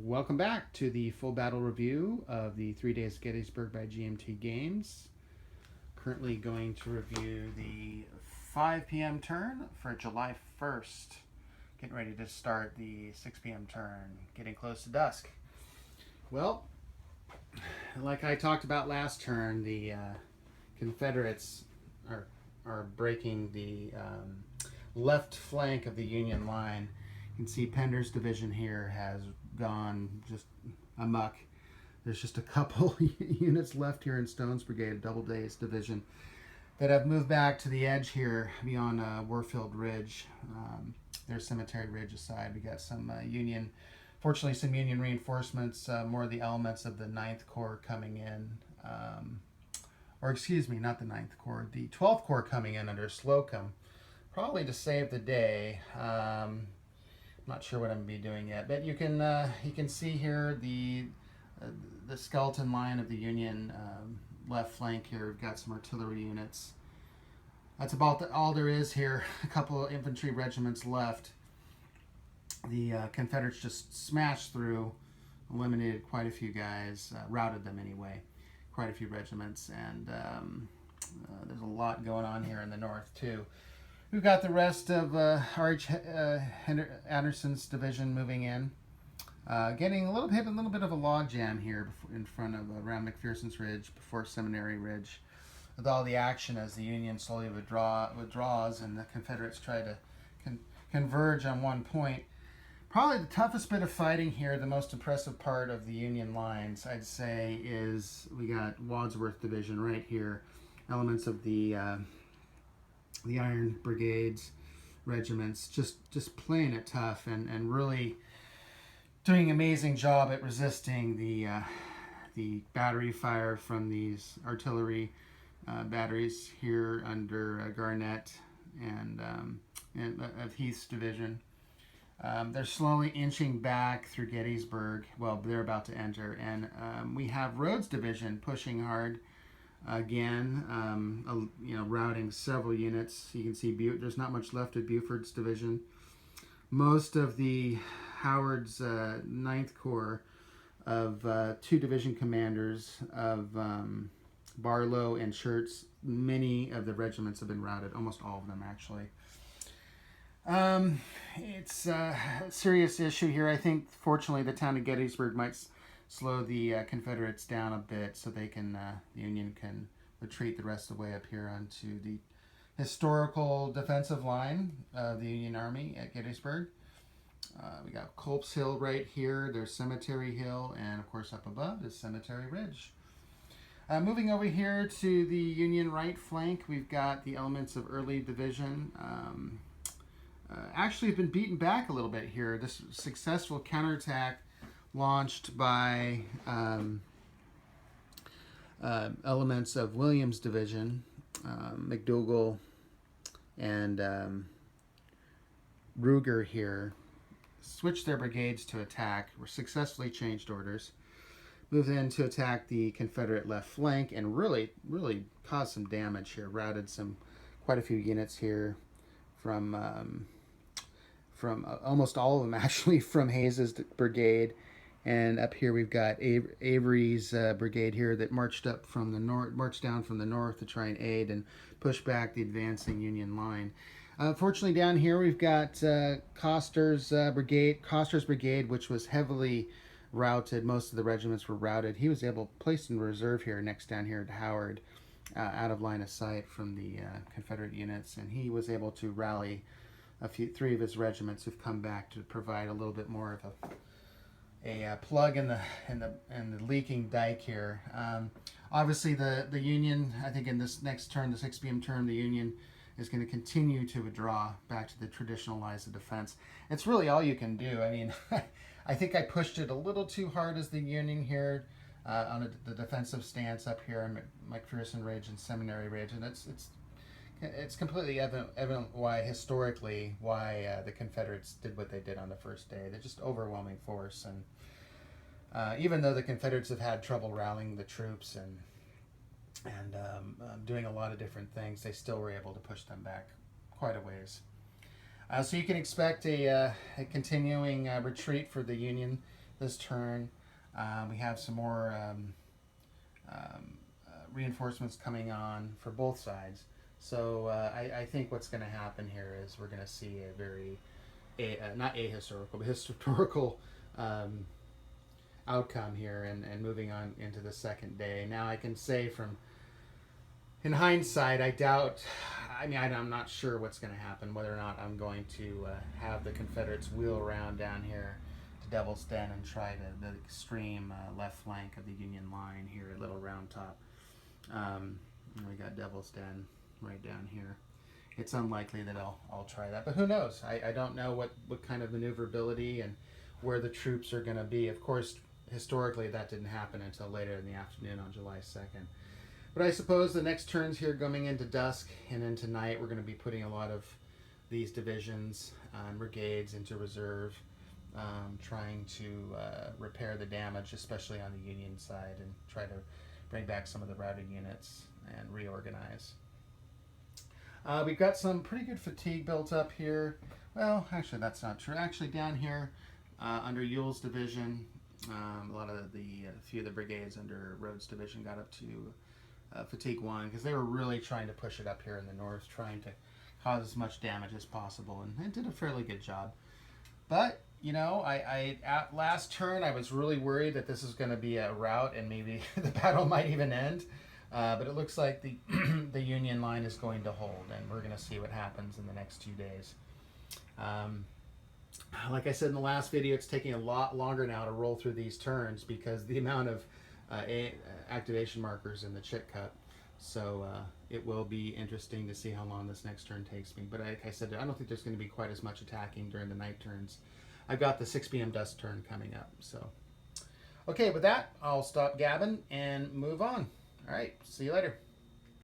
Welcome back to the full battle review of the 3 Days of Gettysburg by GMT Games. Currently going to review the 5 p.m. turn for July 1st. Getting ready to start the 6 p.m. turn, getting close to dusk. Well, like I talked about last turn, the Confederates are breaking the left flank of the Union line. You can see Pender's division here has gone just amok. There's just a couple units left here in Stone's Brigade, Doubleday's division, that have moved back to the edge here beyond Warfield Ridge. There's Cemetery Ridge aside. We got some fortunately some Union reinforcements, more of the elements of the 9th Corps coming in. Or excuse me, not the 9th Corps, the 12th Corps coming in under Slocum, probably to save the day. Not sure what I'm going to be doing yet, but you can see here the skeleton line of the Union left flank here. We've got some artillery units. That's about all there is here. A couple of infantry regiments left. The Confederates just smashed through, eliminated quite a few guys, routed them anyway, quite a few regiments, and there's a lot going on here in the north too. We've got the rest of R.H. Anderson's division moving in, getting a little bit of a logjam here in front of around McPherson's Ridge, before Seminary Ridge, with all the action as the Union slowly withdraws and the Confederates try to converge on one point. Probably the toughest bit of fighting here, the most impressive part of the Union lines, I'd say, is we got Wadsworth Division right here, elements of the Iron Brigades, regiments, just playing it tough and really doing an amazing job at resisting the battery fire from these artillery batteries here under Garnett and of Heath's division. They're slowly inching back through Gettysburg. Well, they're about to enter, and we have Rhodes' division pushing hard again, routing several units. You can see there's not much left of Buford's division. Most of the Howard's 9th Corps of 2 division commanders of Barlow and Schurz, many of the regiments have been routed, almost all of them actually. It's a serious issue here. I think, fortunately, the town of Gettysburg might slow the Confederates down a bit so they can, the Union can retreat the rest of the way up here onto the historical defensive line of the Union Army at Gettysburg. We got Culp's Hill right here. There's Cemetery Hill, and of course up above is Cemetery Ridge. Moving over here to the Union right flank, we've got the elements of Early Division. Actually have been beaten back a little bit here. This successful counterattack launched by elements of Williams' division, McDougall and Ruger here, switched their brigades to attack, were successfully changed orders, moved in to attack the Confederate left flank, and really caused some damage here, routed quite a few units here from almost all of them actually from Hayes's brigade. And up here we've got Avery's brigade here that marched down from the north to try and aid and push back the advancing Union line. Fortunately, down here we've got Coster's brigade, which was heavily routed. Most of the regiments were routed. He was placed in reserve here next down here to Howard, out of line of sight from the Confederate units, and he was able to rally 3 of his regiments who've come back to provide a little bit more of a plug in the leaking dike here. Obviously, the Union, I think in this next turn, the 6 p.m. turn, the Union is going to continue to withdraw back to the traditional lines of defense. It's really all you can do. I mean, I think I pushed it a little too hard as the Union here on the defensive stance up here in McPherson Ridge and Seminary Ridge, and it's completely evident why the Confederates did what they did on the first day. They're just overwhelming force, and even though the Confederates have had trouble rallying the troops and doing a lot of different things, they still were able to push them back quite a ways. So you can expect a continuing retreat for the Union this turn. We have some more reinforcements coming on for both sides. So I think what's going to happen here is we're going to see a very, not ahistorical, but historical outcome here, and moving on into the second day. Now I can say from, in hindsight, I doubt, I'm not sure what's going to happen, whether or not I'm going to have the Confederates wheel around down here to Devil's Den and try the extreme left flank of the Union line here at Little Round Top. We got Devil's Den right down here. It's unlikely that I'll try that, but who knows? I don't know what kind of maneuverability and where the troops are going to be. Of course, historically, that didn't happen until later in the afternoon on July 2nd. But I suppose the next turns here, coming into dusk and into night, we're going to be putting a lot of these divisions and brigades into reserve, trying to repair the damage, especially on the Union side, and try to bring back some of the routed units and reorganize. We've got some pretty good fatigue built up here. Well, actually, that's not true. Actually, down here under Ewell's division, a lot of a few of the brigades under Rhodes' division got up to fatigue 1, because they were really trying to push it up here in the north, trying to cause as much damage as possible, and it did a fairly good job. But at last turn, I was really worried that this is going to be a rout and maybe the battle might even end. But it looks like the the Union line is going to hold, and we're going to see what happens in the next 2 days. Like I said in the last video, it's taking a lot longer now to roll through these turns because the amount of activation markers in the chit cut. So it will be interesting to see how long this next turn takes me. But like I said, I don't think there's going to be quite as much attacking during the night turns. I've got the 6 p.m. dusk turn coming up. So, okay, with that, I'll stop gabbing and move on. All right, see you later.